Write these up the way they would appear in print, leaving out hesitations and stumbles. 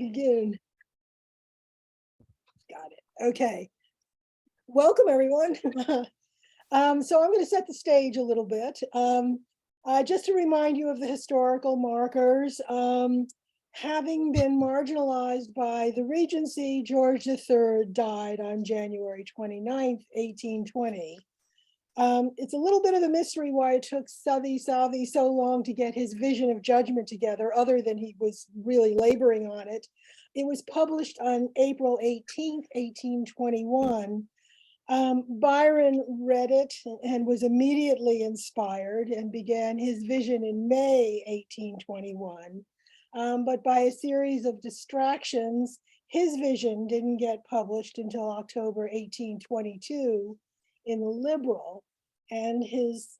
Begin. Got it. Okay. Welcome, everyone. So I'm going to set the stage a little bit. Just to remind you of the historical markers. Having been marginalized by the Regency, George III died on January 29th, 1820. It's a little bit of a mystery why it took Southey so long to get his vision of judgment together, other than he was really laboring on it. It was published on April 18th, 1821. Byron read it and was immediately inspired and began his vision in May 1821. But by a series of distractions, his vision didn't get published until October 1822 in the Liberal, and his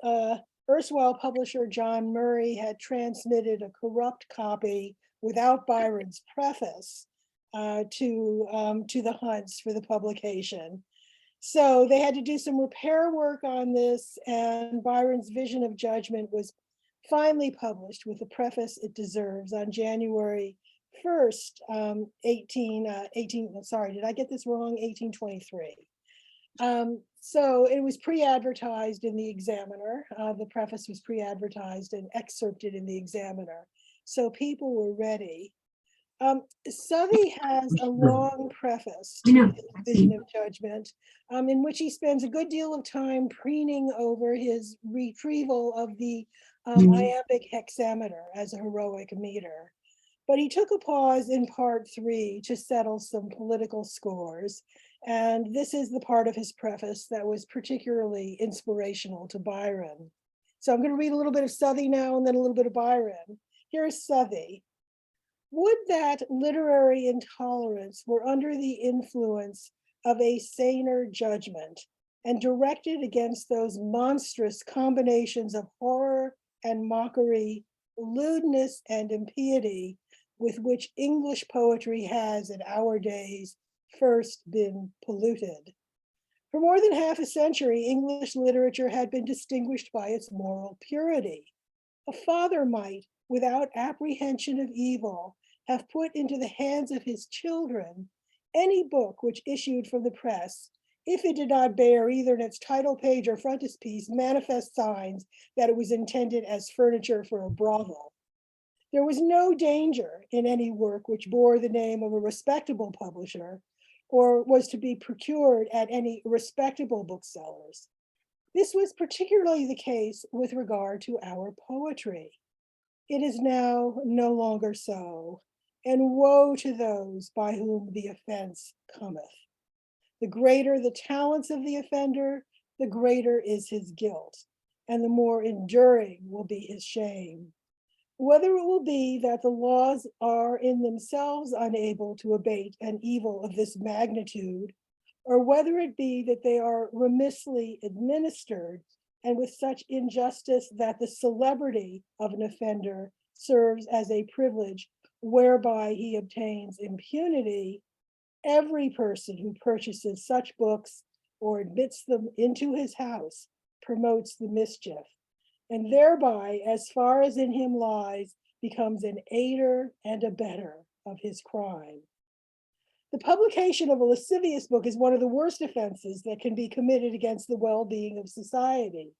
erstwhile publisher John Murray had transmitted a corrupt copy without Byron's preface to the Hunts for the publication. So they had to do some repair work on this, and Byron's vision of judgment was finally published with the preface it deserves on January 1st, 1823. So it was pre-advertised in the Examiner. The preface was pre-advertised and excerpted in the Examiner. So people were ready. Southey has a long preface to his vision of judgment, in which he spends a good deal of time preening over his retrieval of the iambic hexameter as a heroic meter. But he took a pause in part 3 to settle some political scores. And this is the part of his preface that was particularly inspirational to Byron. So I'm going to read a little bit of Southey now and then a little bit of Byron. Here's Southey. Would that literary intolerance were under the influence of a saner judgment and directed against those monstrous combinations of horror and mockery, lewdness and impiety with which English poetry has in our days first been polluted. For more than half a century, English literature had been distinguished by its moral purity. A father might, without apprehension of evil, have put into the hands of his children any book which issued from the press, if it did not bear either in its title page or frontispiece manifest signs that it was intended as furniture for a brothel. There was no danger in any work which bore the name of a respectable publisher or was to be procured at any respectable booksellers. This was particularly the case with regard to our poetry. It is now no longer so, and woe to those by whom the offense cometh. The greater the talents of the offender, the greater is his guilt, and the more enduring will be his shame. Whether it will be that the laws are in themselves unable to abate an evil of this magnitude, or whether it be that they are remissly administered and with such injustice that the celebrity of an offender serves as a privilege whereby he obtains impunity, every person who purchases such books or admits them into his house promotes the mischief, and thereby, as far as in him lies, becomes an aider and abetter of his crime. The publication of a lascivious book is one of the worst offenses that can be committed against the well-being of society.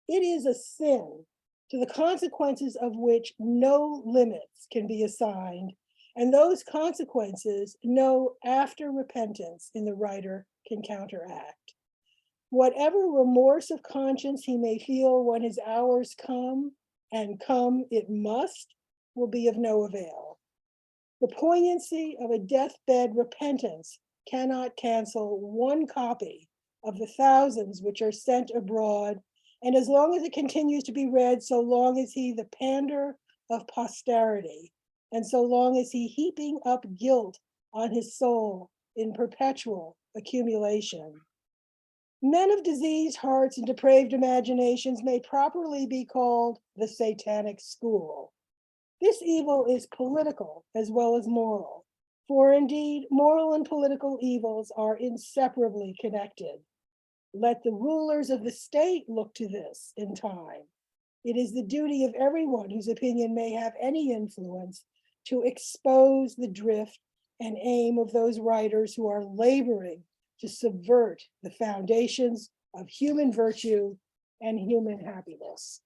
It is a sin to the consequences of which no limits can be assigned, and those consequences no after repentance in the writer can counteract. Whatever remorse of conscience he may feel when his hours come, and come it must, will be of no avail. The poignancy of a deathbed repentance cannot cancel one copy of the thousands which are sent abroad, and as long as it continues to be read, so long is he the pander of posterity, and so long is he heaping up guilt on his soul in perpetual accumulation. Men of diseased hearts and depraved imaginations may properly be called the Satanic school. This evil is political as well as moral, for indeed moral and political evils are inseparably connected. Let the rulers of the state look to this in time. It is the duty of everyone whose opinion may have any influence to expose the drift and aim of those writers who are laboring to subvert the foundations of human virtue and human happiness.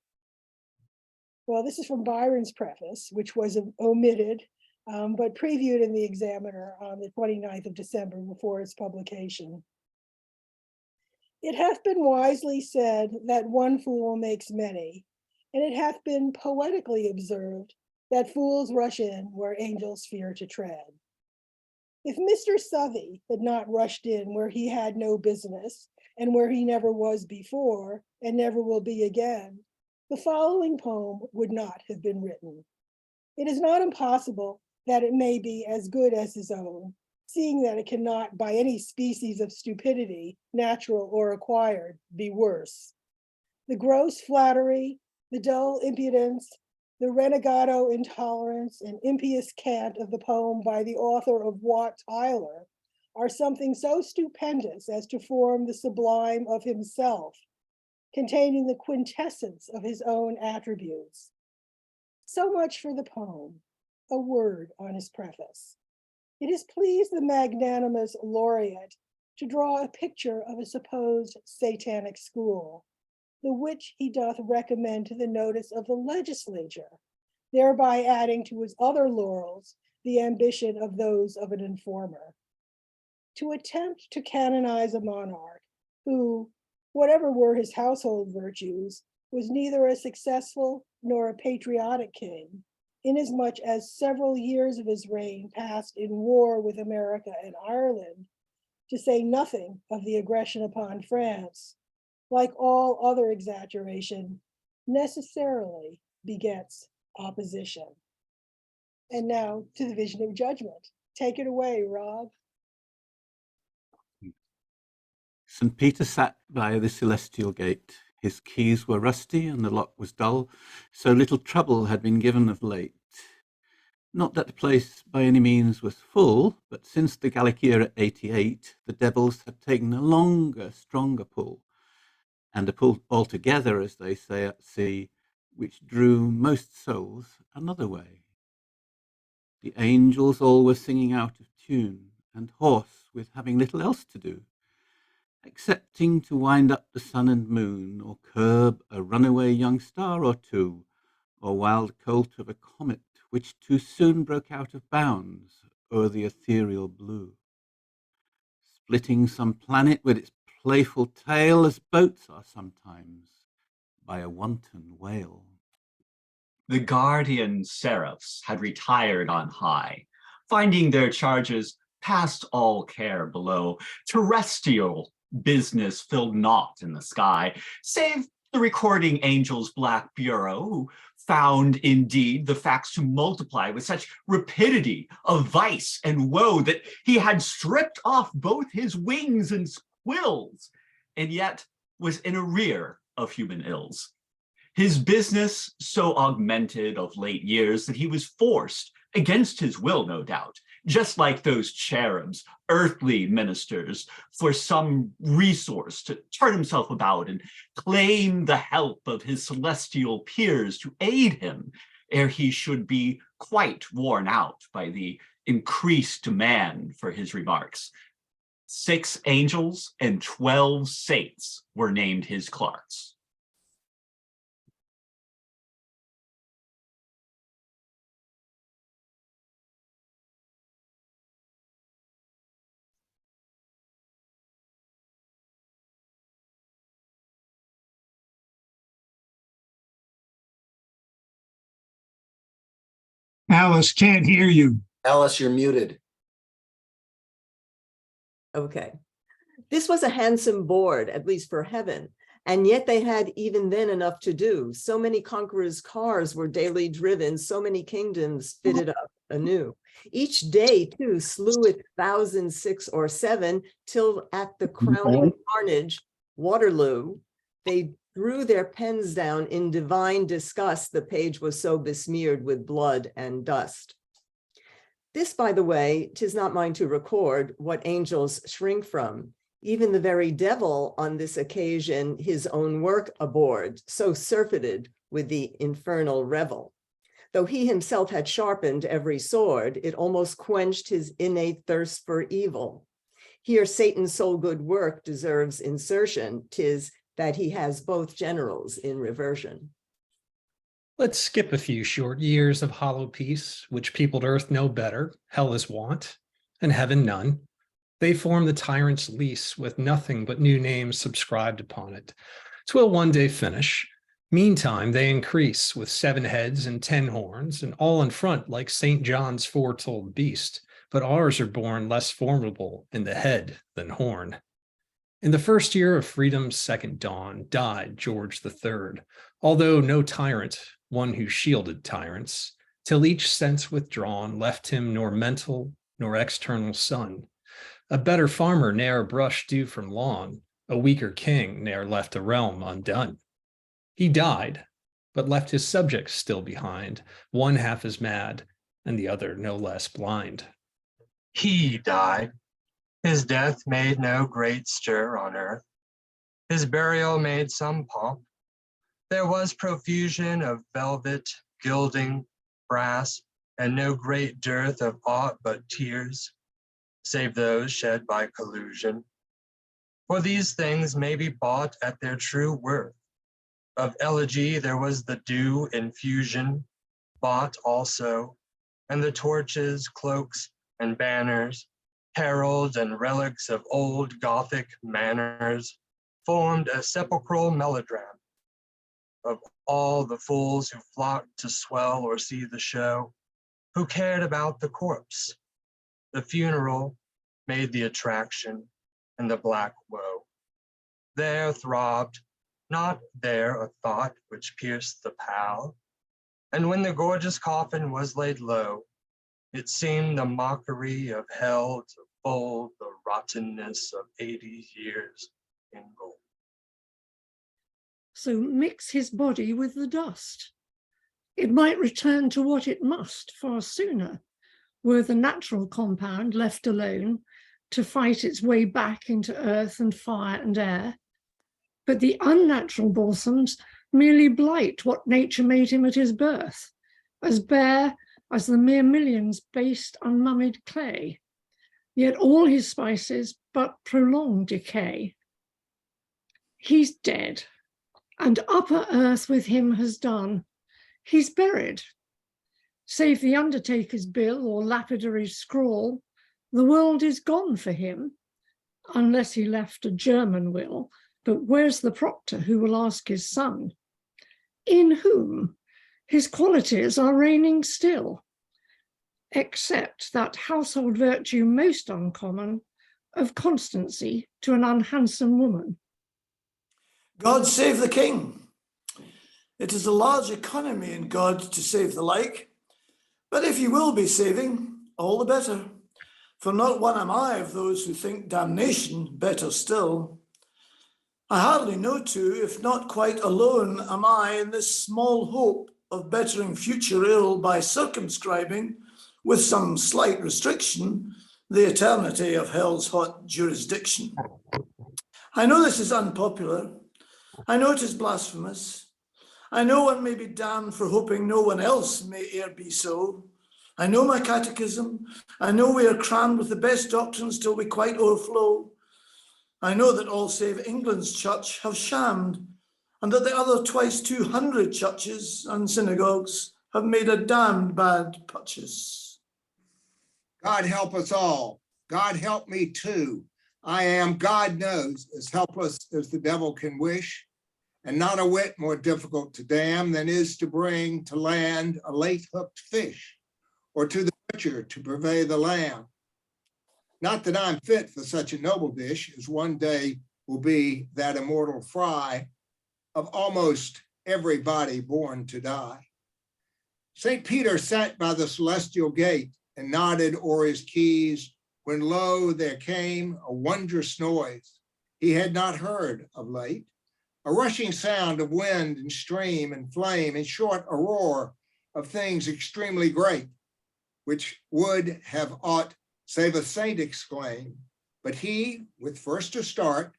Well, this is from Byron's preface, which was omitted, but previewed in the Examiner on the 29th of December before its publication. It hath been wisely said that one fool makes many, and it hath been poetically observed that fools rush in where angels fear to tread. If Mr. Southey had not rushed in where he had no business, and where he never was before, and never will be again, the following poem would not have been written. It is not impossible that it may be as good as his own, seeing that it cannot by any species of stupidity, natural or acquired, be worse. The gross flattery, the dull impudence, the renegado intolerance and impious cant of the poem by the author of Wat Tyler are something so stupendous as to form the sublime of himself, containing the quintessence of his own attributes. So much for the poem. A word on his preface. It has pleased the magnanimous laureate to draw a picture of a supposed satanic school, the which he doth recommend to the notice of the legislature, thereby adding to his other laurels the ambition of those of an informer. To attempt to canonize a monarch who, whatever were his household virtues, was neither a successful nor a patriotic king, inasmuch as several years of his reign passed in war with America and Ireland, to say nothing of the aggression upon France, like all other exaggeration, necessarily begets opposition. And now to the vision of judgment. Take it away, Rob. St. Peter sat by the celestial gate. His keys were rusty and the lock was dull, so little trouble had been given of late. Not that the place by any means was full, but since the Gallic year 88, the devils had taken a longer, stronger pull, and a pull altogether, as they say at sea, which drew most souls another way. The angels all were singing out of tune, and hoarse with having little else to do, excepting to wind up the sun and moon, or curb a runaway young star or two, or wild colt of a comet which too soon broke out of bounds o'er the ethereal blue, splitting some planet with its playful tail, as boats are sometimes by a wanton whale. The guardian seraphs had retired on high, finding their charges past all care below. Terrestrial business filled naught in the sky, save the recording angel's black bureau, who found indeed the facts to multiply with such rapidity of vice and woe that he had stripped off both his wings and quills, and yet was in arrear of human ills. His business so augmented of late years that he was forced, against his will no doubt, just like those cherubs, earthly ministers, for some resource to turn himself about and claim the help of his celestial peers to aid him, ere he should be quite worn out by the increased demand for his remarks. 6 angels and 12 saints were named his clerks. Alice, can't hear you. Alice, you're muted. Okay. This was a handsome board, at least for heaven, and yet they had even then enough to do. So many conquerors' cars were daily driven, so many kingdoms fitted up anew. Each day, too, slew it 1,006 or 7, till at the crowning carnage, Waterloo, they drew their pens down in divine disgust. The page was so besmeared with blood and dust. This, by the way, 'tis not mine to record what angels shrink from. Even the very devil on this occasion his own work aboard, so surfeited with the infernal revel. Though he himself had sharpened every sword, it almost quenched his innate thirst for evil. Here Satan's sole good work deserves insertion, 'tis that he has both generals in reversion. Let's skip a few short years of hollow peace, which peopled earth no better, hell is want, and heaven none. They form the tyrant's lease with nothing but new names subscribed upon it. 'Twill one day finish. Meantime, they increase with 7 heads and 10 horns, and all in front like St. John's foretold beast, but ours are born less formidable in the head than horn. In the first year of freedom's second dawn died George III, although no tyrant, one who shielded tyrants, till each sense withdrawn left him nor mental nor external son. A better farmer ne'er brushed dew from lawn, a weaker king ne'er left a realm undone. He died, but left his subjects still behind, one half as mad and the other no less blind. He died. His death made no great stir on earth. His burial made some pomp. There was profusion of velvet, gilding, brass, and no great dearth of aught but tears, save those shed by collusion. For these things may be bought at their true worth. Of elegy there was the due infusion, bought also, and the torches, cloaks, and banners, heralds and relics of old Gothic manners, formed a sepulchral melodrama of all the fools who flocked to swell or see the show, who cared about the corpse. The funeral made the attraction and the black woe. There throbbed, not there a thought which pierced the pall, and when the gorgeous coffin was laid low, it seemed the mockery of hell to fold the rottenness of 80 years in gold. So mix his body with the dust. It might return to what it must far sooner, were the natural compound left alone to fight its way back into earth and fire and air. But the unnatural balsams merely blight what nature made him at his birth, as bare as the mere millions based unmummied clay. Yet all his spices but prolong decay. He's dead, and upper earth with him has done. He's buried. Save the undertaker's bill or lapidary's scrawl, the world is gone for him, unless he left a German will. But where's the proctor who will ask his son, in whom his qualities are reigning still, except that household virtue most uncommon of constancy to an unhandsome woman? God save the king. It is a large economy in God to save the like, but if you will be saving, all the better, for not one am I of those who think damnation better still. I hardly know too, if not quite alone am I in this small hope of bettering future ill by circumscribing, with some slight restriction, the eternity of hell's hot jurisdiction. I know this is unpopular. I know it is blasphemous. I know one may be damned for hoping no one else may e'er be so. I know my catechism. I know we are crammed with the best doctrines till we quite overflow. I know that all save England's church have shammed, and that the other twice 200 churches and synagogues have made a damned bad purchase. God help us all. God help me too. I am, God knows, as helpless as the devil can wish, and not a whit more difficult to damn than is to bring to land a late hooked fish, or to the butcher to purvey the lamb. Not that I'm fit for such a noble dish as one day will be that immortal fry of almost everybody born to die. St. Peter sat by the celestial gate and nodded o'er his keys when lo, there came a wondrous noise he had not heard of late, a rushing sound of wind and stream and flame, in short, a roar of things extremely great, which would have aught save a saint exclaim, but he, with first a start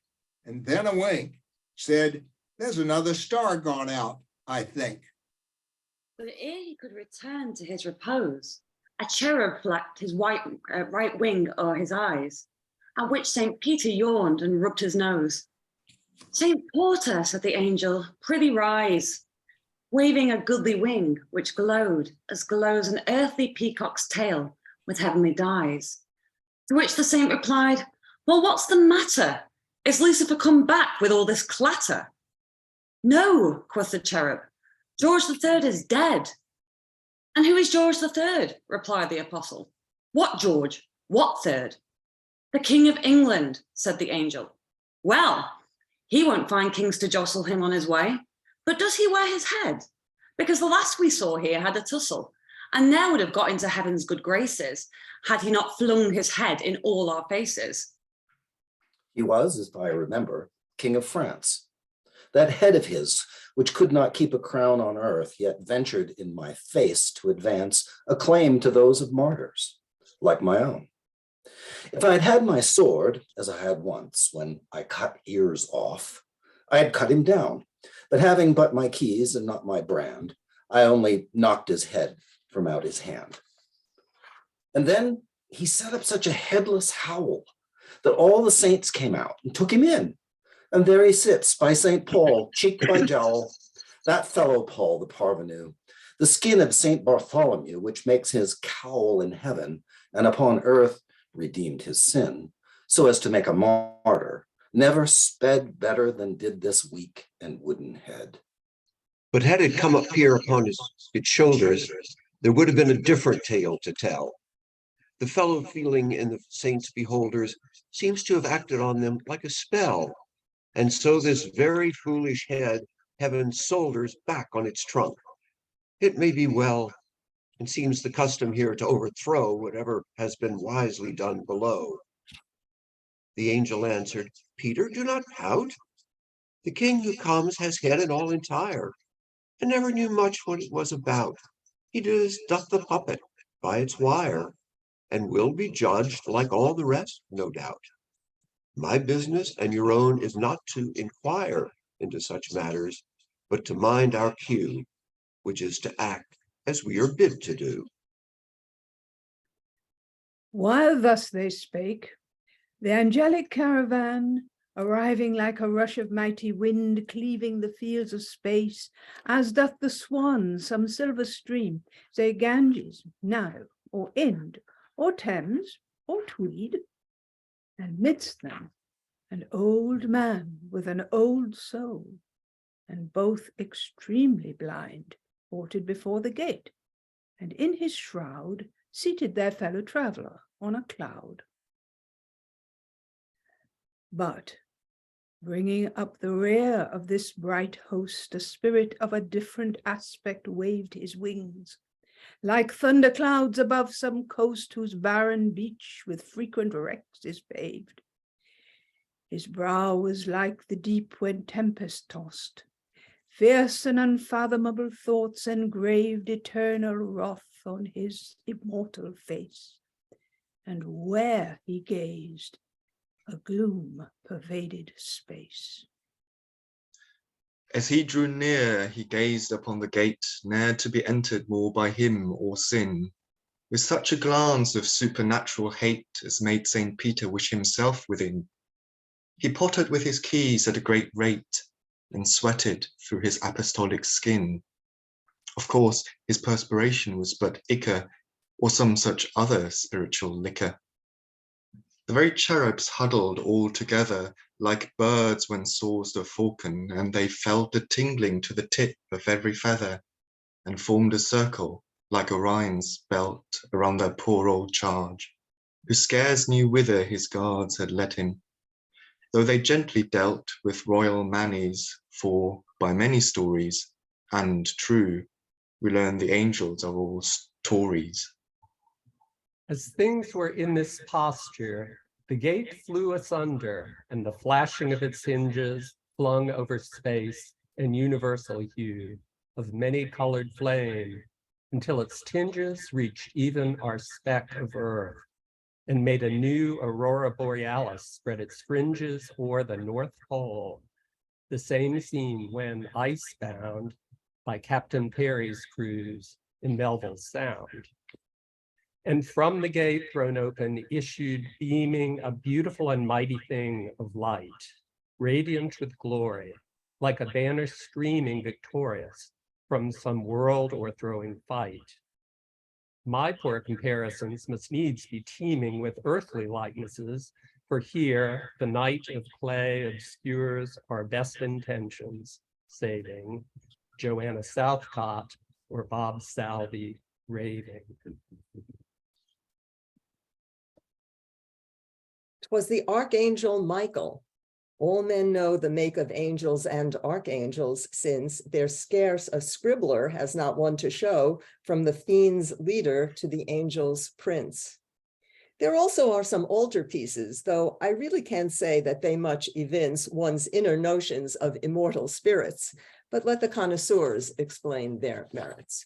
and then a wink, said, there's another star gone out, I think. But ere he could return to his repose, a cherub flapped his right wing o'er his eyes, at which St. Peter yawned and rubbed his nose. St. Porter, said the angel, prithee rise, waving a goodly wing which glowed as glows an earthly peacock's tail with heavenly dyes. To which the saint replied, well, what's the matter? Is Lucifer come back with all this clatter? No, quoth the cherub, George III is dead. And who is George III? Replied the apostle. What George? What third? The King of England, said the angel. Well, he won't find kings to jostle him on his way, but does he wear his head? Because the last we saw here had a tussle, and now would have got into heaven's good graces, had he not flung his head in all our faces. He was, as I remember, King of France. That head of his, which could not keep a crown on earth, yet ventured in my face to advance a claim to those of martyrs, like my own. If I had had my sword, as I had once when I cut ears off, I had cut him down, but having but my keys and not my brand, I only knocked his head from out his hand. And then he set up such a headless howl that all the saints came out and took him in. And there he sits by St. Paul, cheek by jowl, that fellow Paul, the parvenu, the skin of St. Bartholomew, which makes his cowl in heaven, and upon earth redeemed his sin, so as to make a martyr, never sped better than did this weak and wooden head. But had it come up here upon its shoulders, there would have been a different tale to tell. The fellow feeling in the saints' beholders seems to have acted on them like a spell, and so this very foolish head heaven soldiers back on its trunk. It may be well, and seems the custom here to overthrow whatever has been wisely done below. The angel answered, Peter, do not pout. The king who comes has head and all entire, and never knew much what it was about. He doth the puppet by its wire, and will be judged like all the rest, no doubt. My business and your own is not to inquire into such matters, but to mind our cue, which is to act as we are bid to do. While thus they spake, the angelic caravan, arriving like a rush of mighty wind, cleaving the fields of space, as doth the swan some silver stream, say Ganges, Nile, or Ind, or Thames, or Tweed, and midst them an old man with an old soul, and both extremely blind, halted before the gate, and in his shroud seated their fellow traveller on a cloud. But bringing up the rear of this bright host, a spirit of a different aspect waved his wings, like thunder clouds above some coast whose barren beach with frequent wrecks is paved. His brow was like the deep when tempest tossed, fierce and unfathomable thoughts engraved eternal wrath on his immortal face, and where he gazed, a gloom pervaded space. As he drew near, he gazed upon the gate, ne'er to be entered more by him or sin, with such a glance of supernatural hate as made St. Peter wish himself within. He pottered with his keys at a great rate, and sweated through his apostolic skin. Of course, his perspiration was but ichor, or some such other spiritual liquor. The very cherubs huddled all together, like birds when soars the falcon, and they felt the tingling to the tip of every feather, and formed a circle, like Orion's belt, around that poor old charge, who scarce knew whither his guards had led him, though they gently dealt with royal manes, for by many stories, and true, we learn the angels are all Tories. As things were in this posture, the gate flew asunder, and the flashing of its hinges flung over space an universal hue of many-colored flame, until its tinges reached even our speck of earth, and made a new aurora borealis spread its fringes o'er the North Pole, the same scene when, ice-bound, by Captain Perry's cruise in Melville Sound. And from the gate thrown open issued beaming a beautiful and mighty thing of light, radiant with glory, like a banner streaming victorious from some world o'erthrowing fight. My poor comparisons must needs be teeming with earthly likenesses, for here the night of clay obscures our best intentions, saving Joanna Southcott or Bob Salvi raving. 'Twas the Archangel Michael. All men know the make of angels and archangels, since there's scarce a scribbler has not one to show, from the fiend's leader to the angel's prince. There also are some altarpieces, though I really can't say that they much evince one's inner notions of immortal spirits, but let the connoisseurs explain their merits.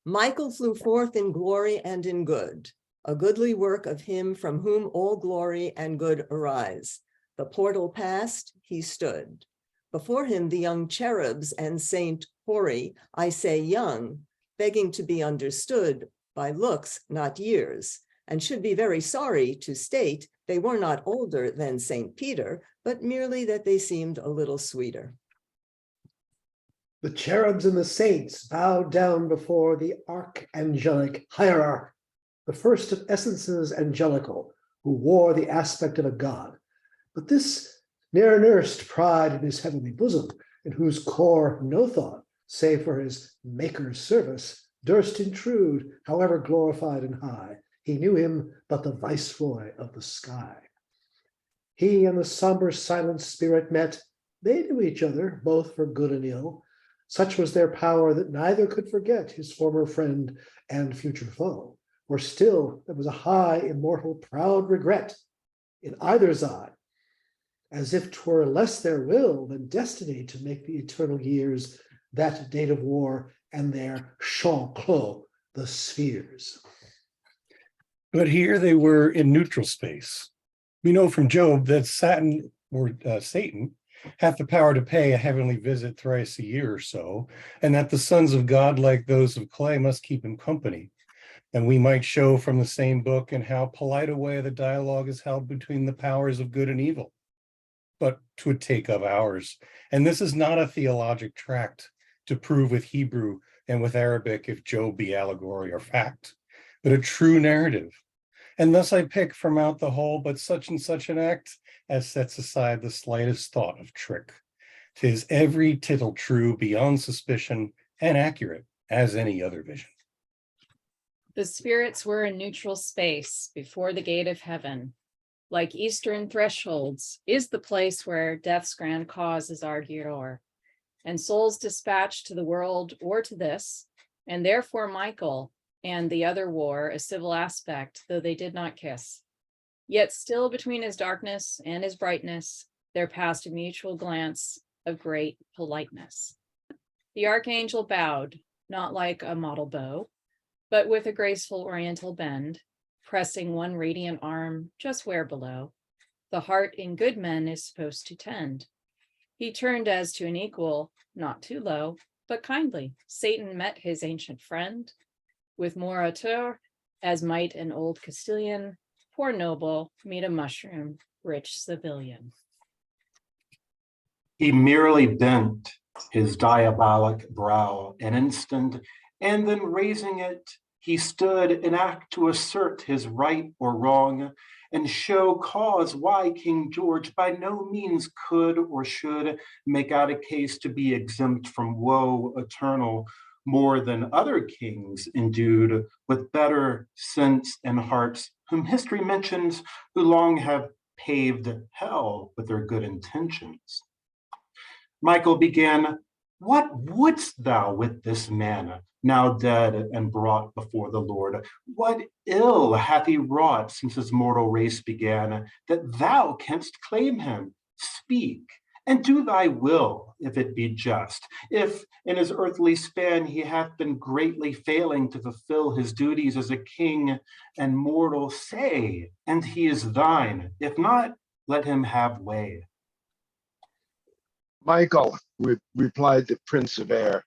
Michael flew forth in glory and in good, a goodly work of him from whom all glory and good arise. The portal passed, he stood. Before him the young cherubs and Saint Hoary, I say young, begging to be understood by looks, not years, and should be very sorry to state they were not older than Saint Peter, but merely that they seemed a little sweeter. The cherubs and the saints bowed down before the archangelic hierarch, the first of essences angelical, who wore the aspect of a god. But this ne'er nursed pride in his heavenly bosom, in whose core no thought, save for his maker's service, durst intrude, however glorified and high. He knew him but the viceroy of the sky. He and the somber silent spirit met. They knew each other, both for good and ill. Such was their power that neither could forget his former friend and future foe. Or still there was a high, immortal, proud regret in either's eye, as if 'twere less their will than destiny to make the eternal years that date of war and their champ clos, the spheres. But here they were in neutral space. We know from Job that Satan hath the power to pay a heavenly visit thrice a year or so, and that the sons of God, like those of clay, must keep him company. And we might show from the same book in how polite a way the dialogue is held between the powers of good and evil. But 'twould take up hours, and this is not a theologic tract to prove with Hebrew and with Arabic if Job be allegory or fact, but a true narrative. And thus I pick from out the whole but such and such an act as sets aside the slightest thought of trick. 'Tis every tittle true beyond suspicion and accurate as any other vision. The spirits were in neutral space before the gate of heaven. Like eastern thresholds is the place where death's grand cause is argued o'er, and souls dispatched to the world or to this, and therefore Michael and the other wore a civil aspect, though they did not kiss. Yet still between his darkness and his brightness, there passed a mutual glance of great politeness. The archangel bowed, not like a model bow, but with a graceful oriental bend, pressing one radiant arm just where below the heart in good men is supposed to tend. He turned as to an equal, not too low, but kindly. Satan met his ancient friend with more hauteur, as might an old Castilian, poor noble meet a mushroom, rich civilian. He merely bent his diabolic brow an instant, and then raising it, he stood in act to assert his right or wrong, and show cause why King George by no means could or should make out a case to be exempt from woe eternal, more than other kings endued with better sense and hearts, whom history mentions, who long have paved hell with their good intentions. Michael began, "What wouldst thou with this man, now dead and brought before the Lord? What ill hath he wrought since his mortal race began, that thou canst claim him? Speak, and do thy will, if it be just. If in his earthly span he hath been greatly failing to fulfill his duties as a king and mortal, say, and he is thine. If not, let him have way." Michael, replied the Prince of Air,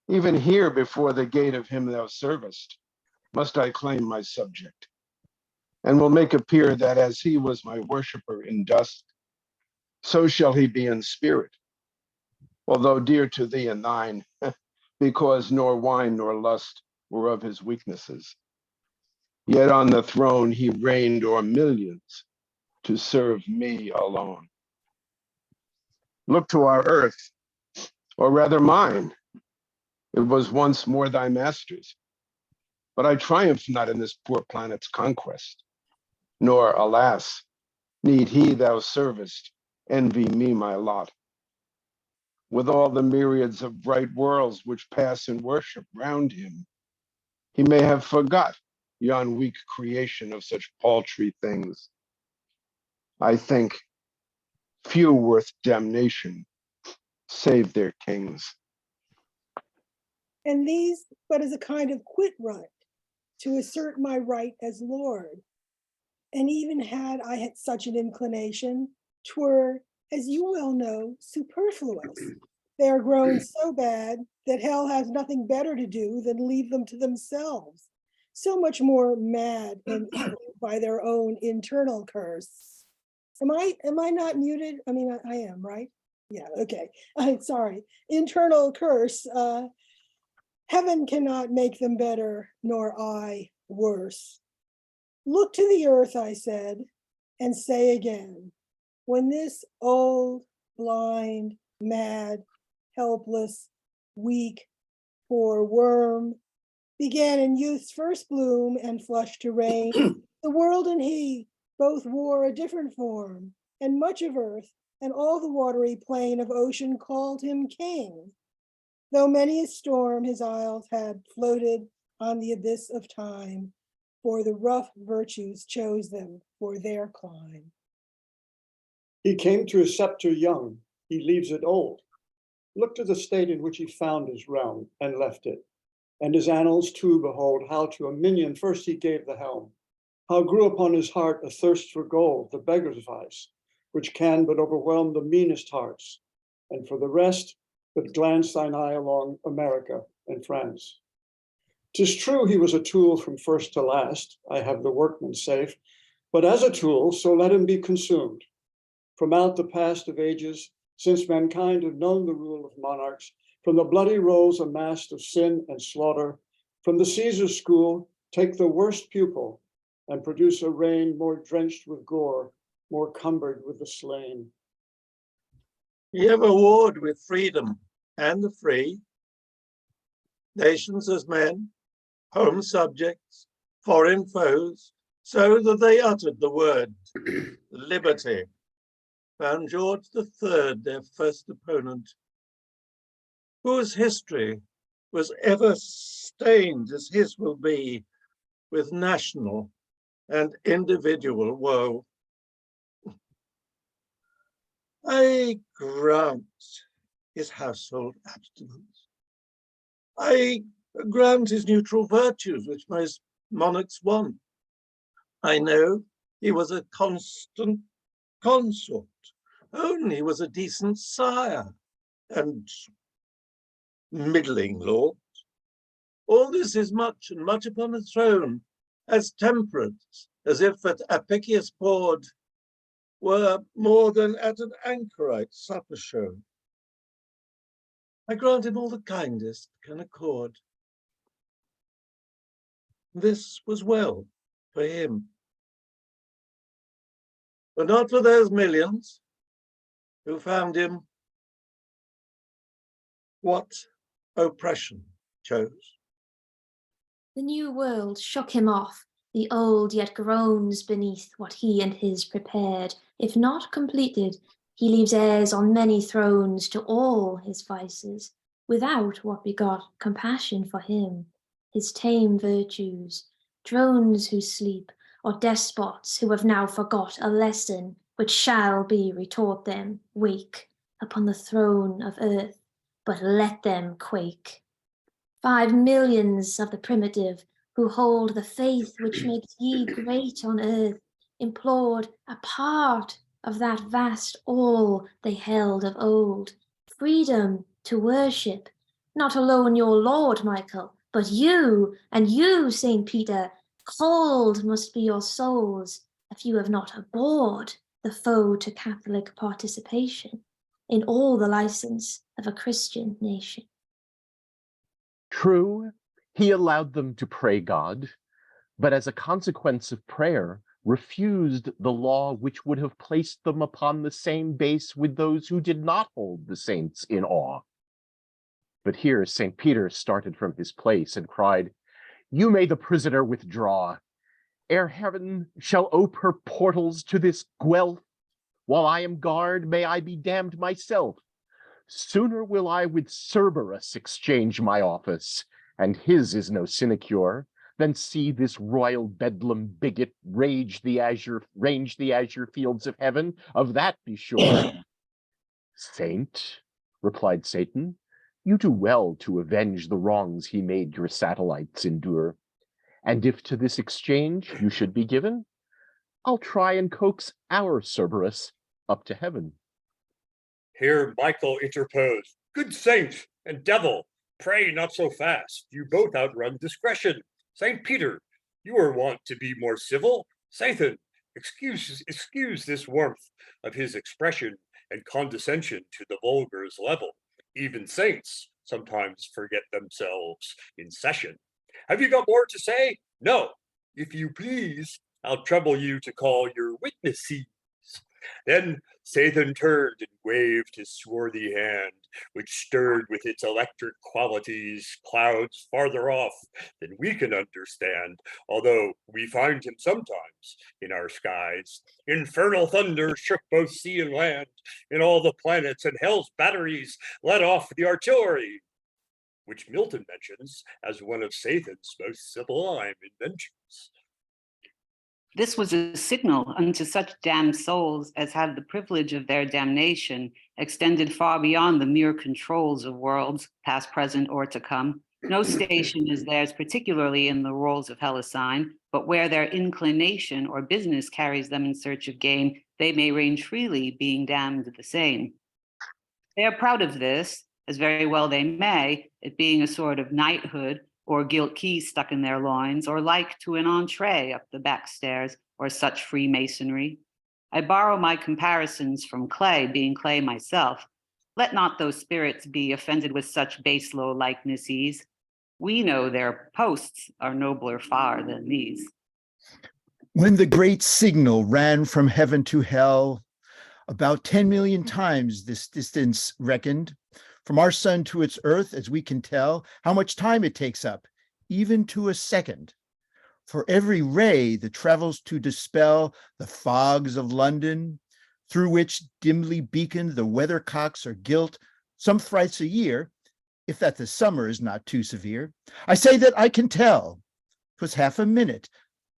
even here before the gate of him thou servest, must I claim my subject, and will make appear that as he was my worshipper in dust, so shall he be in spirit, although dear to thee and thine, because nor wine nor lust were of his weaknesses. Yet on the throne he reigned o'er millions to serve me alone. Look to our earth, or rather mine. It was once more thy master's, but I triumph not in this poor planet's conquest, nor, alas, need he thou servest envy me my lot. With all the myriads of bright worlds which pass in worship round him, he may have forgot yon weak creation of such paltry things. I think few worth damnation, save their kings. And these but as a kind of quit right to assert my right as Lord. And even had I had such an inclination, 'twere, as you well know, superfluous. They are grown so bad that hell has nothing better to do than leave them to themselves, so much more mad and evil by their own internal curse. Am I not muted? I mean, I am, right? Yeah, okay. Sorry. Internal curse. Heaven cannot make them better, nor I worse. Look to the earth, I said, and say again, when this old, blind, mad, helpless, weak, poor worm began in youth's first bloom and flushed to reign, the world and he both wore a different form, and much of earth and all the watery plain of ocean called him king. Though many a storm his isles had floated on the abyss of time, for the rough virtues chose them for their clime. He came to his scepter young, he leaves it old. Look to the state in which he found his realm and left it. And his annals too behold how to a minion first he gave the helm. How grew upon his heart a thirst for gold, the beggar's vice, which can but overwhelm the meanest hearts. And for the rest, but glance thine eye along America and France. 'Tis true he was a tool from first to last, I have the workman safe, but as a tool, so let him be consumed. From out the past of ages, since mankind have known the rule of monarchs, from the bloody rolls amassed of sin and slaughter, from the Caesar school, take the worst pupil and produce a reign more drenched with gore, more cumbered with the slain. He ever warred with freedom and the free, nations as men, home subjects, foreign foes, so that they uttered the word liberty. Found George III their first opponent, whose history was ever stained as his will be with national and individual woe. I grant his household abstinence. I grant his neutral virtues, which most monarchs want. I know he was a constant consort, only was a decent sire and middling lord. All this is much, and much upon a throne, as temperate as if at Apicius poured were more than at an anchorite supper show. I grant him all the kindest can accord. This was well for him, but not for those millions who found him what oppression chose. The new world shook him off, the old yet groans beneath what he and his prepared. If not completed, he leaves heirs on many thrones to all his vices, without what begot compassion for him, his tame virtues, drones who sleep, or despots who have now forgot a lesson which shall be retaught them. Wake upon the throne of earth, but let them quake. 5 millions of the primitive, who hold the faith which makes ye great on earth, implored a part of that vast all they held of old, freedom to worship, not alone your Lord, Michael, but you, and you, St. Peter. Cold must be your souls if you have not abhorred the foe to Catholic participation in all the license of a Christian nation. True, he allowed them to pray God, but as a consequence of prayer, refused the law which would have placed them upon the same base with those who did not hold the saints in awe. But here St. Peter started from his place and cried, "You may the prisoner withdraw, ere heaven shall ope her portals to this Guelph. While I am guard, may I be damned myself. Sooner will I with Cerberus exchange my office, and his is no sinecure, than see this royal bedlam bigot range the azure fields of heaven. Of that be sure." "Saint," replied Satan, "you do well to avenge the wrongs he made your satellites endure. And if to this exchange you should be given, I'll try and coax our Cerberus up to heaven." Here Michael interposed. "Good saint and devil, pray not so fast. You both outrun discretion. Saint Peter, you are wont to be more civil. Satan, excuse this warmth of his expression and condescension to the vulgar's level. Even saints sometimes forget themselves in session. Have you got more to say? No. If you please, I'll trouble you to call your witnesses." Then Satan turned and waved his swarthy hand, which stirred with its electric qualities clouds farther off than we can understand, although we find him sometimes in our skies. Infernal thunder shook both sea and land, and all the planets and hell's batteries let off the artillery, which Milton mentions as one of Satan's most sublime inventions. This was a signal unto such damned souls as have the privilege of their damnation extended far beyond the mere controls of worlds, past, present, or to come. No station is theirs particularly in the rolls of hell assigned, but where their inclination or business carries them in search of gain, they may range freely, being damned the same. They are proud of this, as very well they may, it being a sort of knighthood, or gilt keys stuck in their loins, or like to an entree up the back stairs, or such Freemasonry. I borrow my comparisons from clay, being clay myself. Let not those spirits be offended with such base low likenesses. We know their posts are nobler far than these. When the great signal ran from heaven to hell, about 10 million times this distance reckoned, from our sun to its earth, as we can tell, how much time it takes up, even to a second. For every ray that travels to dispel the fogs of London, through which dimly beaconed the weathercocks are gilt, some thrice a year, if that the summer is not too severe. I say that I can tell. 'Twas half a minute.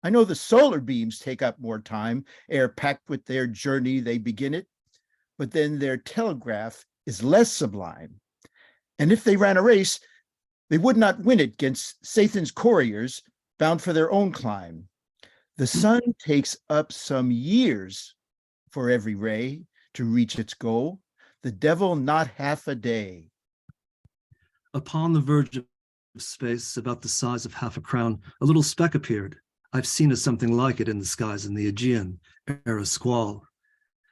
I know the solar beams take up more time, ere packed with their journey they begin it, but then their telegraph is less sublime. And if they ran a race, they would not win it against Satan's couriers bound for their own clime. The sun takes up some years for every ray to reach its goal, the devil not half a day. Upon the verge of space, about the size of half a crown, a little speck appeared. I've seen something like it in the skies in the Aegean, ere a squall.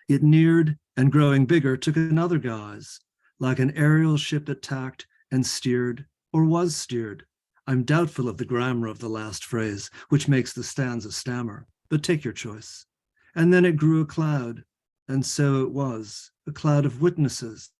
It neared, and growing bigger, took another guise, like an aerial ship attacked and steered, or was steered. I'm doubtful of the grammar of the last phrase, which makes the stanza stammer, but take your choice. And then it grew a cloud, and so it was, a cloud of witnesses.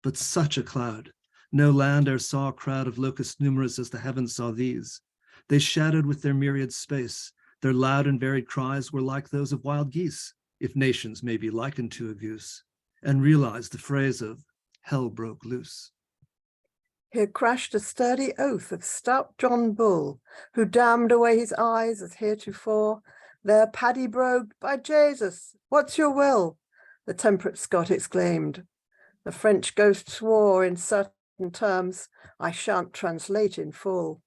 But such a cloud, no land e'er saw a crowd of locusts numerous as the heavens saw these. They shadowed with their myriad space. Their loud and varied cries were like those of wild geese, if nations may be likened to a goose, and realized the phrase of hell broke loose. Here crashed a sturdy oath of stout John Bull, who damned away his eyes as heretofore. There Paddy brogued, "By Jesus, what's your will?" the temperate Scot exclaimed. The French ghost swore in certain terms, I shan't translate in full,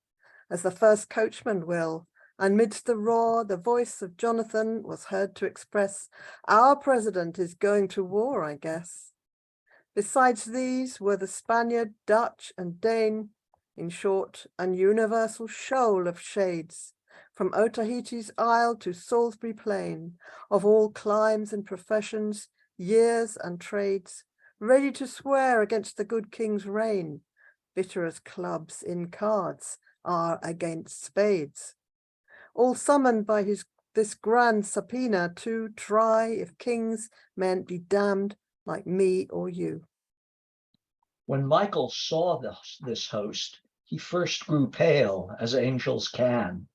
as the first coachman will, and midst the roar, the voice of Jonathan was heard to express, "Our president is going to war, I guess." Besides these were the Spaniard, Dutch, and Dane, in short, an universal shoal of shades, from Otaheite's Isle to Salisbury Plain, of all climes and professions, years and trades, ready to swear against the good king's reign, bitter as clubs in cards are against spades. All summoned by this grand subpoena to try if kings meant be damned like me or you. When Michael saw this host, he first grew pale, as angels can.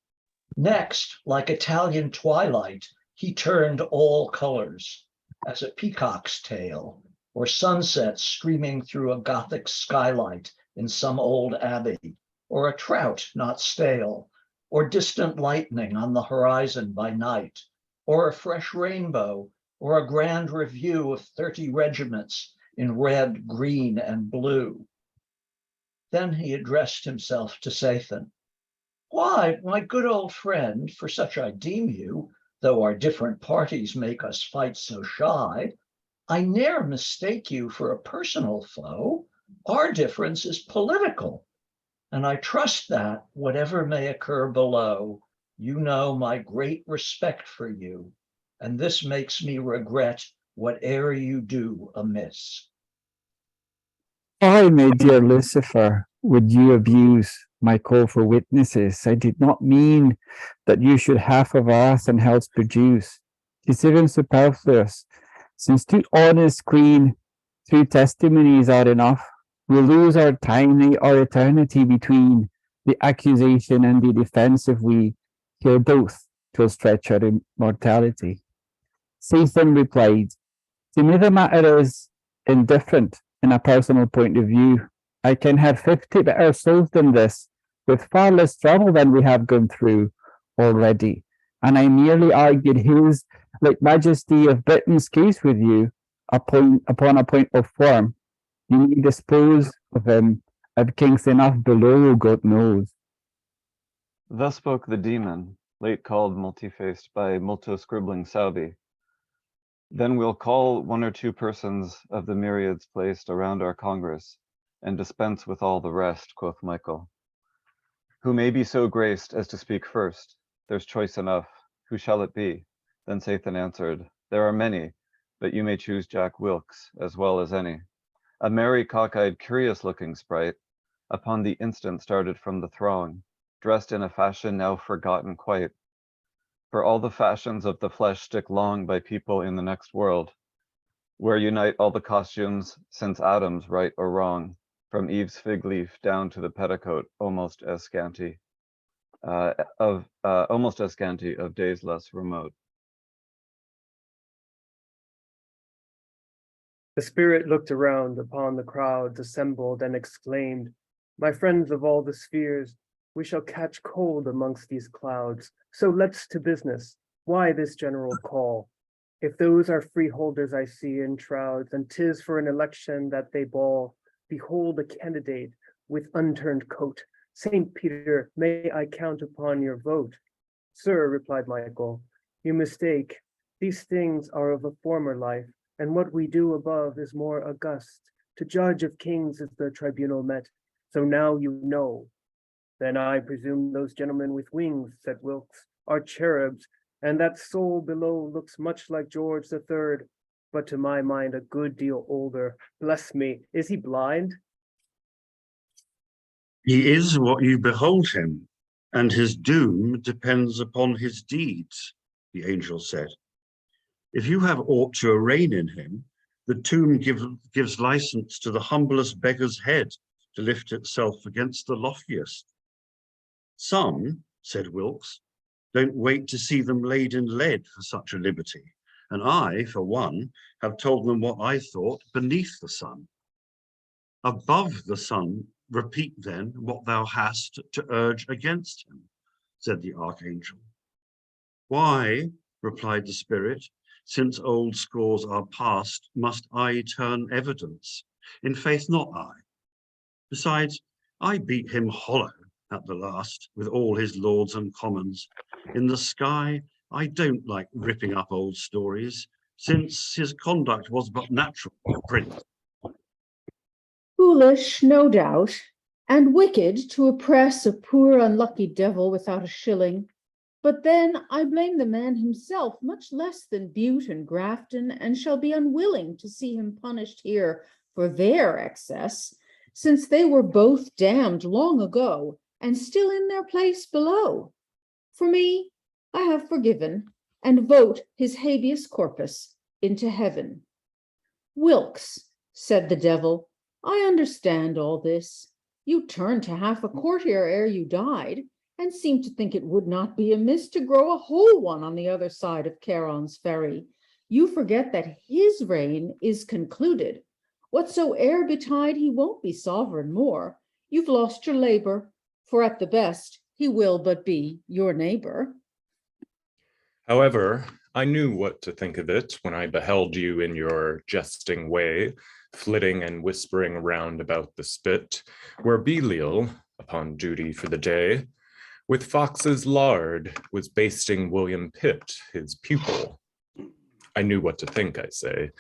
Next, like Italian twilight, he turned all colors, as a peacock's tail, or sunset streaming through a Gothic skylight in some old abbey, or a trout not stale, or distant lightning on the horizon by night, or a fresh rainbow, or a grand review of 30 regiments in red, green, and blue. Then he addressed himself to Sathan. "Why, my good old friend, for such I deem you, though our different parties make us fight so shy, I ne'er mistake you for a personal foe. Our difference is political, and I trust that, whatever may occur below, you know my great respect for you, and this makes me regret whate'er you do amiss." "I, my dear Lucifer, would you abuse my call for witnesses? I did not mean that you should half of us and else produce. 'Tis even superfluous, since 2 honest, clean, true testimonies are enough. We lose our time, our eternity between the accusation and the defense if we hear both, 'twill stretch our immortality." Sathan replied, "To me the matter is indifferent in a personal point of view. I can have 50 better souls than this, with far less trouble than we have gone through already. And I merely argued his like Majesty of Britain's case with you upon a point of form. You may dispose of him of kings enough below, God knows." Thus spoke the demon, late called multi-faced by multo scribbling Saubi. "Then we'll call 1 or 2 persons of the myriads placed around our Congress, and dispense with all the rest," quoth Michael. "Who may be so graced as to speak first? There's choice enough. Who shall it be?" Then Sathan answered, "There are many, but you may choose Jack Wilkes as well as any. A merry, cock-eyed, curious-looking sprite, upon the instant started from the throng, dressed in a fashion now forgotten quite. For all the fashions of the flesh stick long by people in the next world, where unite all the costumes since Adam's right or wrong, from Eve's fig leaf down to the petticoat, almost as scanty of days less remote." The spirit looked around upon the crowds assembled and exclaimed, "My friends of all the spheres, we shall catch cold amongst these clouds. So let's to business. Why this general call? If those are freeholders I see in shrouds, and 'tis for an election that they bawl, behold a candidate with unturned coat. Saint Peter, may I count upon your vote?" "Sir," replied Michael, "you mistake. These things are of a former life, and what we do above is more august. To judge of kings is the tribunal met, so now you know." "Then I presume those gentlemen with wings," said Wilkes, "are cherubs, and that soul below looks much like George III, but to my mind a good deal older. Bless me, is he blind?" "He is what you behold him, and his doom depends upon his deeds," the angel said. "If you have aught to arraign in him, the tomb gives license to the humblest beggar's head to lift itself against the loftiest." "Some," said Wilkes, "don't wait to see them laid in lead for such a liberty, and I, for one, have told them what I thought beneath the sun." "Above the sun, repeat then what thou hast to urge against him," said the archangel. "Why," replied the spirit, "since old scores are past, must I turn evidence? In faith, not I. Besides, I beat him hollow at the last, with all his lords and commons. In the sky, I don't like ripping up old stories, since his conduct was but natural, Prince. Foolish, no doubt, and wicked to oppress a poor unlucky devil without a shilling. But then I blame the man himself much less than Bute and Grafton, and shall be unwilling to see him punished here for their excess, since they were both damned long ago, and still in their place below. For me, I have forgiven, and vote his habeas corpus into heaven. Wilkes, said the devil, I understand all this. You turned to half a courtier ere you died, and seemed to think it would not be amiss to grow a whole one on the other side of Charon's ferry. You forget that his reign is concluded. Whatsoe'er betide, he won't be sovereign more. You've lost your labor, for at the best, he will but be your neighbor. However, I knew what to think of it when I beheld you in your jesting way, flitting and whispering around about the spit, where Belial, upon duty for the day, with fox's lard was basting William Pitt, his pupil. I knew what to think, I say.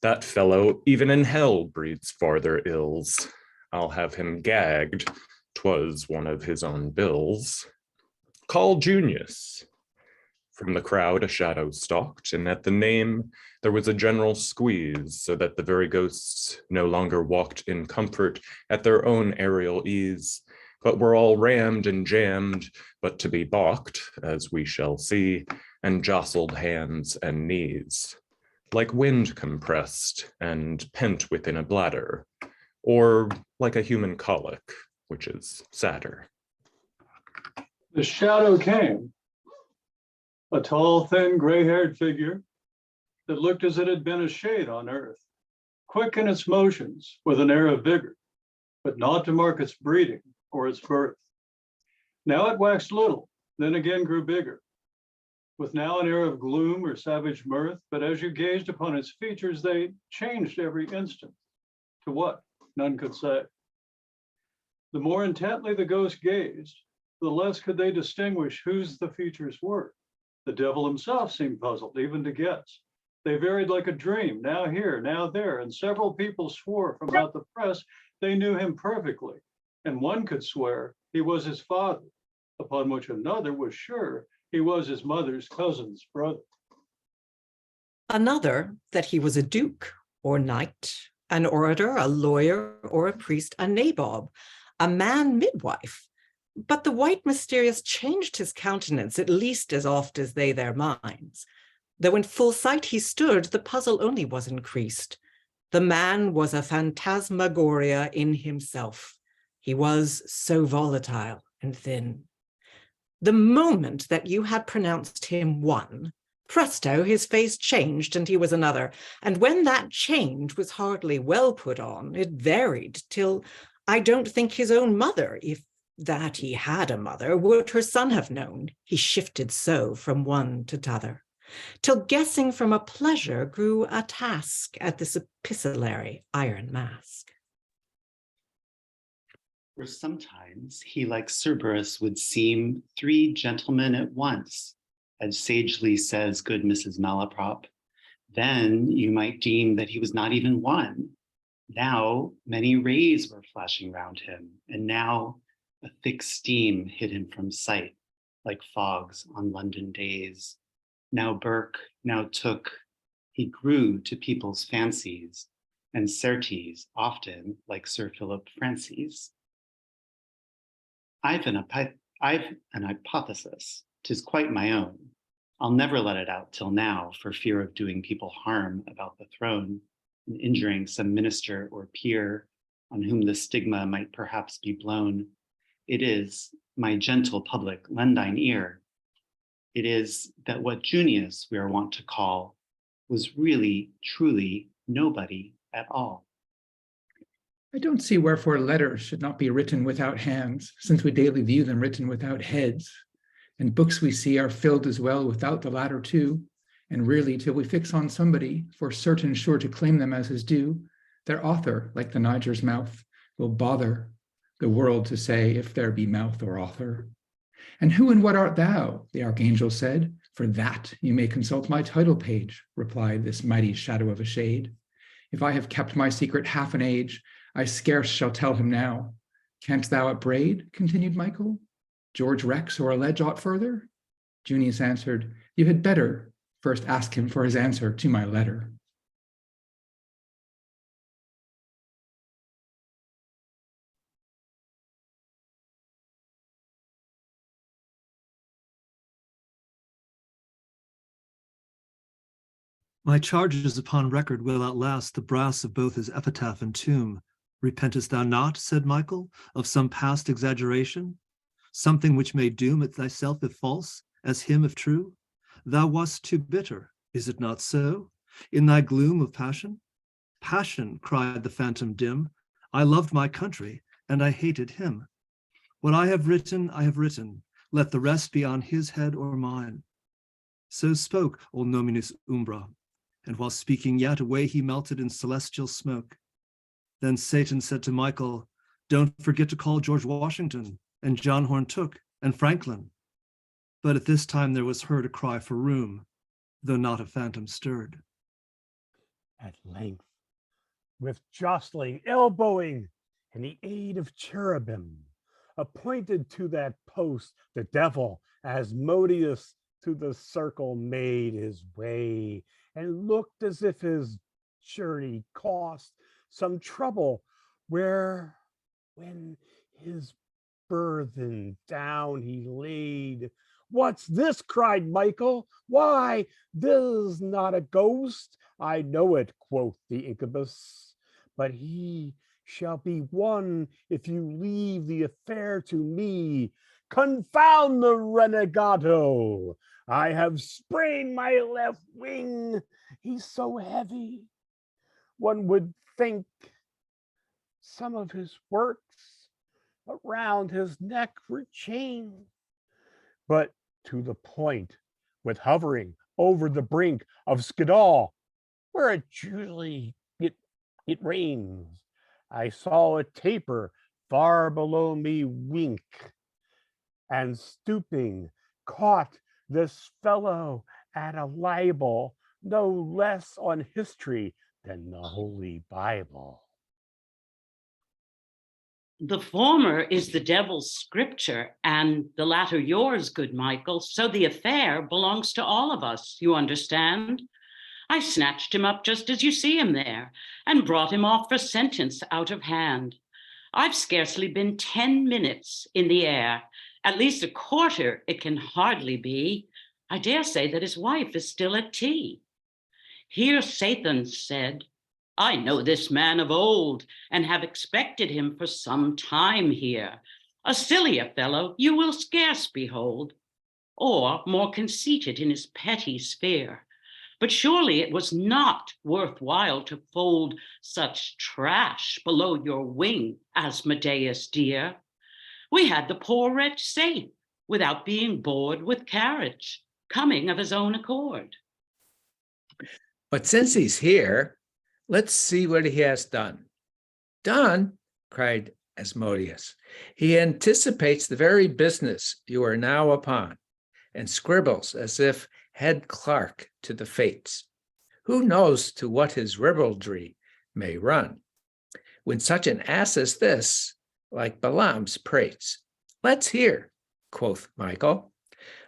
That fellow, even in hell, breeds farther ills. I'll have him gagged. 'Twas one of his own bills. Call Junius. From the crowd a shadow stalked, and at the name there was a general squeeze, so that the very ghosts no longer walked in comfort at their own aerial ease, but were all rammed and jammed, but to be balked, as we shall see, and jostled hands and knees, like wind compressed and pent within a bladder, or like a human colic, which is sadder. The shadow came, a tall, thin, gray-haired figure that looked as it had been a shade on earth, quick in its motions with an air of vigor, but not to mark its breeding or its birth. Now it waxed little, then again grew bigger, with now an air of gloom or savage mirth, but as you gazed upon its features, they changed every instant. To what? None could say. The more intently the ghost gazed, the less could they distinguish whose the features were. The devil himself seemed puzzled, even to guess. They varied like a dream, now here, now there, and several people swore from out the press they knew him perfectly, and one could swear he was his father, upon which another was sure he was his mother's cousin's brother. Another that he was a duke or knight, an orator, a lawyer, or a priest, a nabob, a man midwife. But the white mysterious changed his countenance at least as oft as they their minds. Though in full sight he stood, the puzzle only was increased. The man was a phantasmagoria in himself. He was so volatile and thin. The moment that you had pronounced him one, presto, his face changed and he was another. And when that change was hardly well put on, it varied till I don't think his own mother, if that he had a mother, would her son have known, he shifted so from one to t'other, till guessing from a pleasure grew a task at this epistolary iron mask. For sometimes he, like Cerberus, would seem 3 gentlemen at once, as sagely says good Mrs. Malaprop. Then you might deem that he was not even one. Now many rays were flashing round him, and now a thick steam hid him from sight, like fogs on London days. Now Burke, now Tooke, he grew to people's fancies, and certes often like Sir Philip Francis. I've an hypothesis, 'tis quite my own. I'll never let it out till now for fear of doing people harm about the throne and injuring some minister or peer on whom the stigma might perhaps be blown. It is, my gentle public, lend thine ear. It is that what Junius we are wont to call was really, truly nobody at all. I don't see wherefore letters should not be written without hands, since we daily view them written without heads. And books we see are filled as well without the latter too. And really, till we fix on somebody, for certain sure to claim them as his due, their author, like the Niger's mouth, will bother. the world to say if there be mouth or author. And who and what art thou? The archangel said. For that you may consult my title page, replied this mighty shadow of a shade. If I have kept my secret half an age, I scarce shall tell him now. Canst thou upbraid, continued Michael, George Rex or allege aught further? Junius answered, you had better first ask him for his answer to my letter. My charges upon record will outlast the brass of both his epitaph and tomb. Repentest thou not, said Michael, of some past exaggeration? Something which may doom it thyself if false, as him if true? Thou wast too bitter, is it not so? In thy gloom of passion? Passion, cried the phantom dim. I loved my country, and I hated him. What I have written, let the rest be on his head or mine. So spoke old Nominus Umbra, and while speaking yet, away he melted in celestial smoke. Then Satan said to Michael, don't forget to call George Washington, and John Horntook, and Franklin. But at this time there was heard a cry for room, though not a phantom stirred. At length, with jostling, elbowing, and the aid of cherubim, appointed to that post, the devil, Asmodeus, to the circle made his way, and looked as if his journey cost some trouble, where when his burthen down he laid. What's this? Cried Michael. Why, this's not a ghost. I know it, quoth the incubus, but he shall be one if you leave the affair to me. Confound the renegado. I have sprained my left wing. He's so heavy. One would think some of his works around his neck were chained. But to the point, with hovering over the brink of Skiddaw, where it usually it rains, I saw a taper far below me wink, and stooping caught this fellow at a libel, no less on history than the Holy Bible. The former is the devil's scripture, and the latter yours, good Michael. So the affair belongs to all of us, you understand? I snatched him up just as you see him there, and brought him off for sentence out of hand. I've scarcely been 10 minutes in the air, at least a quarter it can hardly be. I dare say that his wife is still at tea. Here Satan said, I know this man of old, and have expected him for some time here. A sillier fellow you will scarce behold, or more conceited in his petty sphere. But surely it was not worthwhile to fold such trash below your wing, Asmodeus dear. We had the poor wretch safe, without being bored with carriage, coming of his own accord. But since he's here, let's see what he has done. Done, cried Asmodeus. He anticipates the very business you are now upon, and scribbles as if head clerk to the fates. Who knows to what his ribaldry may run, when such an ass as this, like Balaam's, prates? Let's hear, quoth Michael.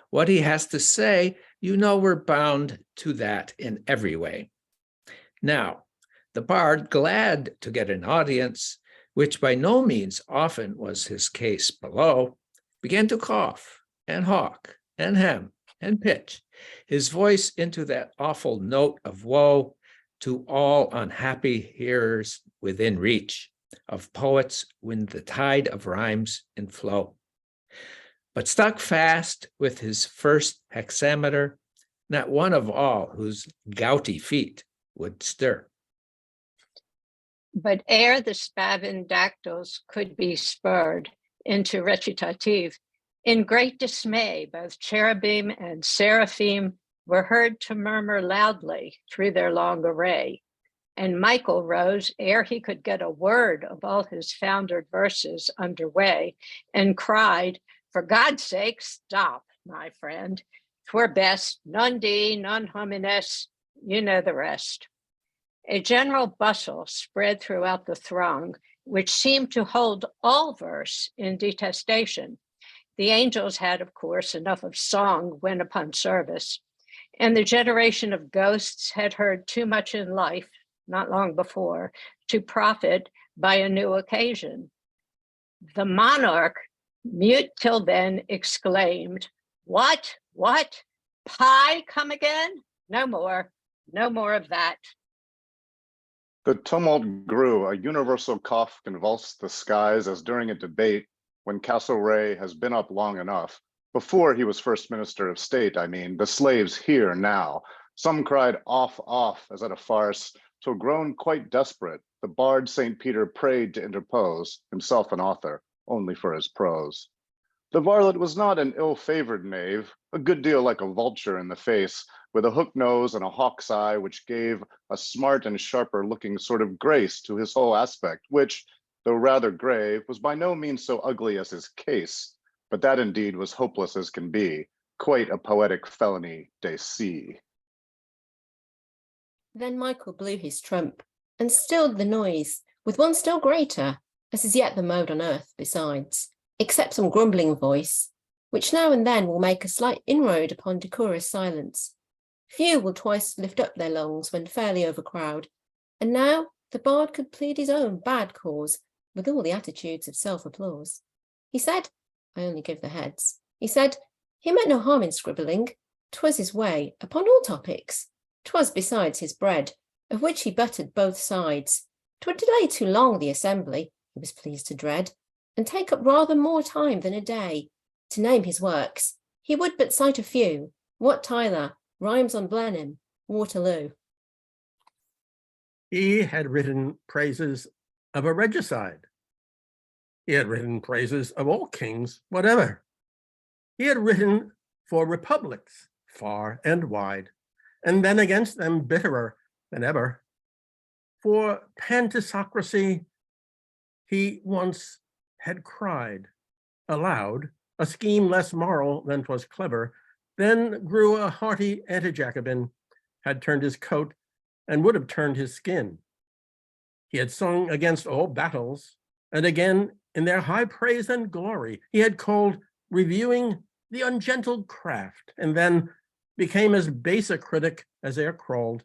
What he has to say, you know we're bound to that in every way. Now, the bard, glad to get an audience, which by no means often was his case below, began to cough and hawk and hem and pitch his voice into that awful note of woe to all unhappy hearers within reach of poets when the tide of rhymes in flow. But stuck fast with his first hexameter, not one of all whose gouty feet would stir. But ere the spavined dactyls could be spurred into recitative, in great dismay, both cherubim and seraphim were heard to murmur loudly through their long array. and Michael rose ere he could get a word of all his foundered verses underway, and cried, "For God's sake, stop, my friend. 'Twere best, non di, non homines, you know the rest." A general bustle spread throughout the throng, which seemed to hold all verse in detestation. The angels had, of course, enough of song when upon service, and the generation of ghosts had heard too much in life, not long before, to profit by a new occasion. The monarch, mute till then, exclaimed, "What? Pie come again? No more of that." The tumult grew. A universal cough convulsed the skies as during a debate when Castlereagh has been up long enough. Before he was First Minister of State, I mean, the slaves here now. Some cried off, as at a farce, till grown quite desperate, the bard St. Peter prayed to interpose, himself an author, only for his prose. The varlet was not an ill-favored knave, a good deal like a vulture in the face, with a hook nose and a hawk's eye, which gave a smart and sharper-looking sort of grace to his whole aspect, which, though rather grave, was by no means so ugly as his case, but that indeed was hopeless as can be, quite a poetic felony de se. Then Michael blew his trump, and stilled the noise, with one still greater, as is yet the mode on earth besides, except some grumbling voice, which now and then will make a slight inroad upon decorous silence. Few will twice lift up their lungs when fairly overcrowed, and now the bard could plead his own bad cause with all the attitudes of self-applause. He said, I only give the heads, he said, he meant no harm in scribbling, 'twas his way upon all topics, 'twas besides his bread, of which he buttered both sides. 'Twould delay too long the assembly, he was pleased to dread, and take up rather more time than a day. To name his works, he would but cite a few, Wat Tyler, Rhymes on Blenheim, Waterloo. He had written praises of a regicide. He had written praises of all kings whatever. He had written for republics far and wide, and then against them bitterer than ever. For pantisocracy he once had cried aloud, a scheme less moral than 'twas clever, then grew a hearty anti-Jacobin, had turned his coat and would have turned his skin. He had sung against all battles, and again in their high praise and glory, he had called reviewing the ungentle craft, and then became as base a critic as e'er crawled.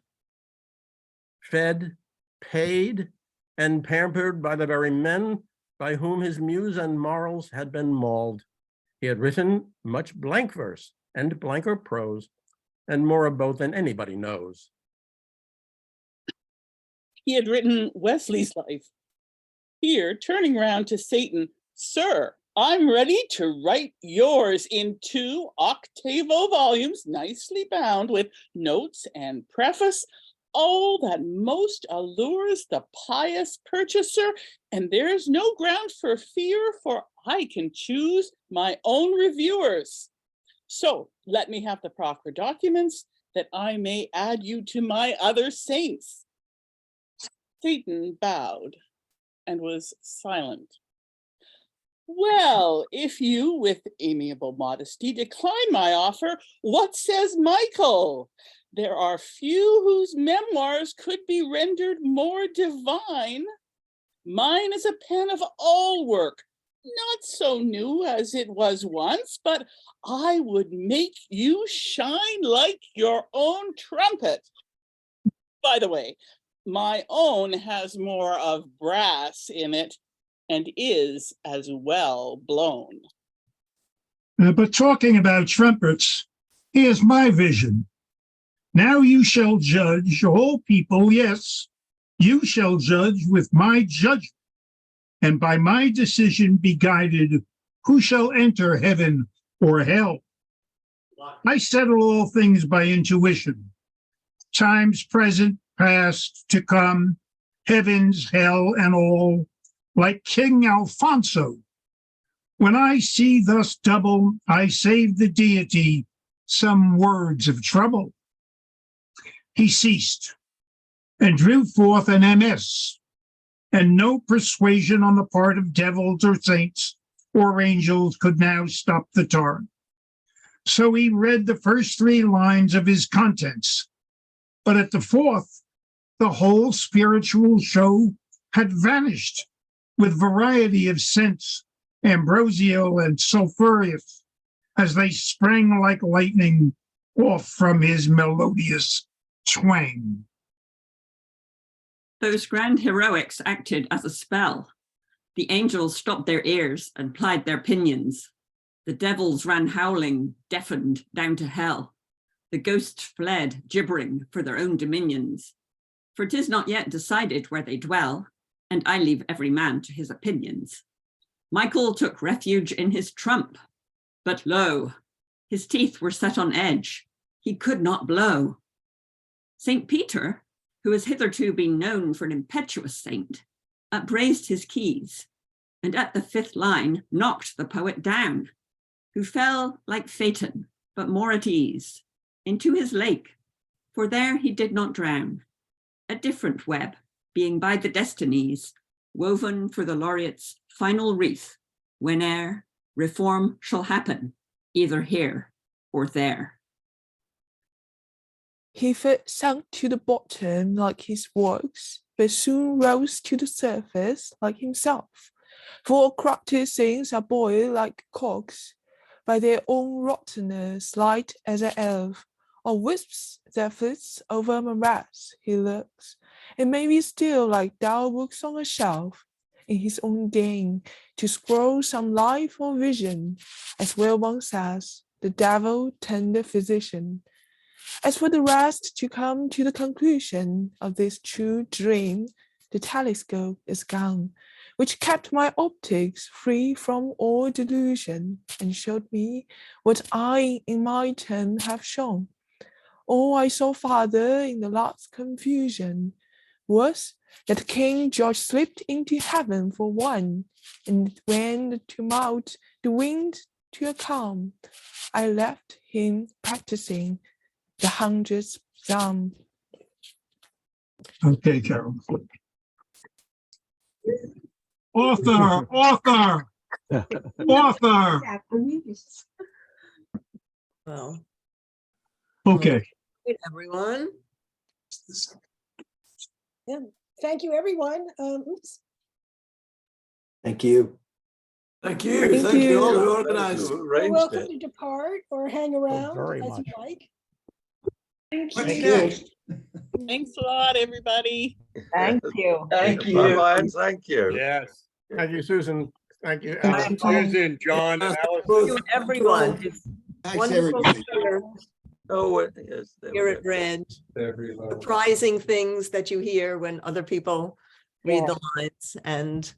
Fed, paid, and pampered by the very men by whom his muse and morals had been mauled. He had written much blank verse and blanker prose, and more of both than anybody knows. He had written Wesley's life. Here, turning round to Satan, "Sir, I'm ready to write yours in 2 octavo volumes, nicely bound with notes and preface. Oh, that most allures the pious purchaser, and there's no ground for fear, for I can choose my own reviewers. So let me have the proper documents, that I may add you to my other saints." Satan bowed and was silent. "Well, if you, with amiable modesty, decline my offer, what says Michael? There are few whose memoirs could be rendered more divine. Mine is a pen of all work, not so new as it was once, but I would make you shine like your own trumpet. By the way, my own has more of brass in it and is as well blown." But talking about trumpets, here's my vision. Now you shall judge, all people, yes, you shall judge with my judgment, and by my decision be guided who shall enter heaven or hell. I settle all things by intuition, times present, past, to come, heavens, hell, and all, like King Alfonso. When I see thus double, I save the deity some words of trouble. He ceased, and drew forth an MS, and no persuasion on the part of devils or saints or angels could now stop the torrent. So he read the first 3 lines of his contents, but at the 4th, the whole spiritual show had vanished with variety of scents, ambrosial and sulphureous, as they sprang like lightning off from his melodious twang. Those grand heroics acted as a spell. The angels stopped their ears and plied their pinions. The devils ran howling, deafened down to hell. The ghosts fled, gibbering for their own dominions. For 'tis not yet decided where they dwell, and I leave every man to his opinions. Michael took refuge in his trump, but lo, his teeth were set on edge. He could not blow. St. Peter, who has hitherto been known for an impetuous saint, upraised his keys, and at the 5th line knocked the poet down, who fell like Phaeton, but more at ease, into his lake, for there he did not drown. A different web, being by the destinies, woven for the laureate's final wreath, whene'er reform shall happen, either here or there. He first sank to the bottom like his works, but soon rose to the surface like himself. For corrupted things are boiled like cogs, by their own rottenness, light as an elf. On wisps that flits over a morass he looks, and may be still like dull books on a shelf, in his own gain, to scroll some life or vision, as well one says, the devil tender physician. As for the rest, to come to the conclusion of this true dream, the telescope is gone, which kept my optics free from all delusion, and showed me what I in my turn have shown. All I saw farther in the last confusion was that King George slipped into heaven for one, and when the tumult, the wind to a calm, I left him practicing the 100th Psalm. Okay, Carol. Author. Well, Okay. good, everyone. Yeah. Thank you, everyone. Oops. Thank you. Thank you. Thank you. all who organized. You're welcome to depart or hang around very as much. you like. Thank you. Thanks a lot, everybody. Thank you. Thank you. Bye-bye. Thank you. Yes. Thank you, Susan. Thank you, Thank you. Susan, John, Alice. Thank you, everyone. It's Thanks, wonderful everybody. to hear it read. Surprising things that you hear when other people read the lines, and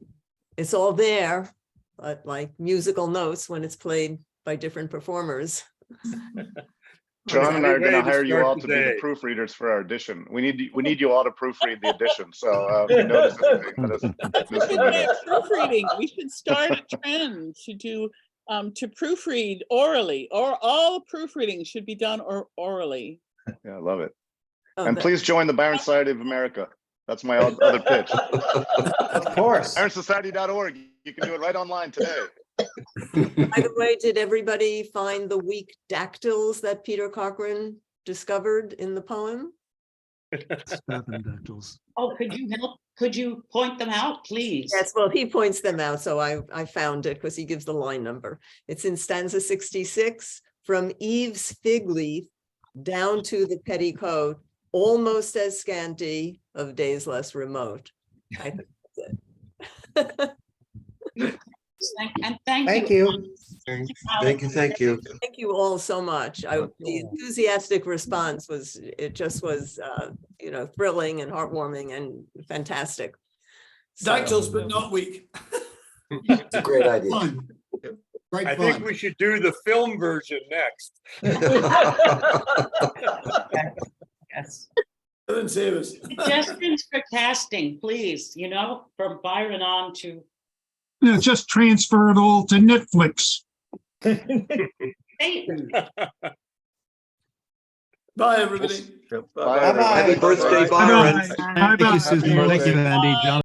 it's all there, but like musical notes when it's played by different performers. John and I are going to hire you all to be the proofreaders for our edition. We need you all to proofread the edition. So if you notice anything, That's a good way of proofreading. We should start a trend to do to proofread orally, or all proofreading should be done orally. Yeah, I love it. Oh, And please join the Byron Society of America. That's my other pitch. Of course. ByronSociety.org. You can do it right online today. By the way, did everybody find the weak dactyls that Peter Cochrane discovered in the poem? Oh, could you help? Could you point them out, please? Yes, well, he points them out, so I found it because he gives the line number. It's in stanza 66, from Eve's fig leaf down to the petticoat, almost as scanty, of days less remote. I think that's it. Thank you. Thank you. Thank you all so much. The enthusiastic response was, it just was, thrilling and heartwarming and fantastic. Dactyls, but not weak. It's a great idea. Fun. Great I fun. think we should do the film version next. Yes. Suggestions for casting, please, from Byron on to. No, just transfer it all to Netflix. Bye, everybody. Bye, everybody. Happy birthday, Bye. Byron. Bye-bye. Thank you, Susan. Thank you, Andy. John.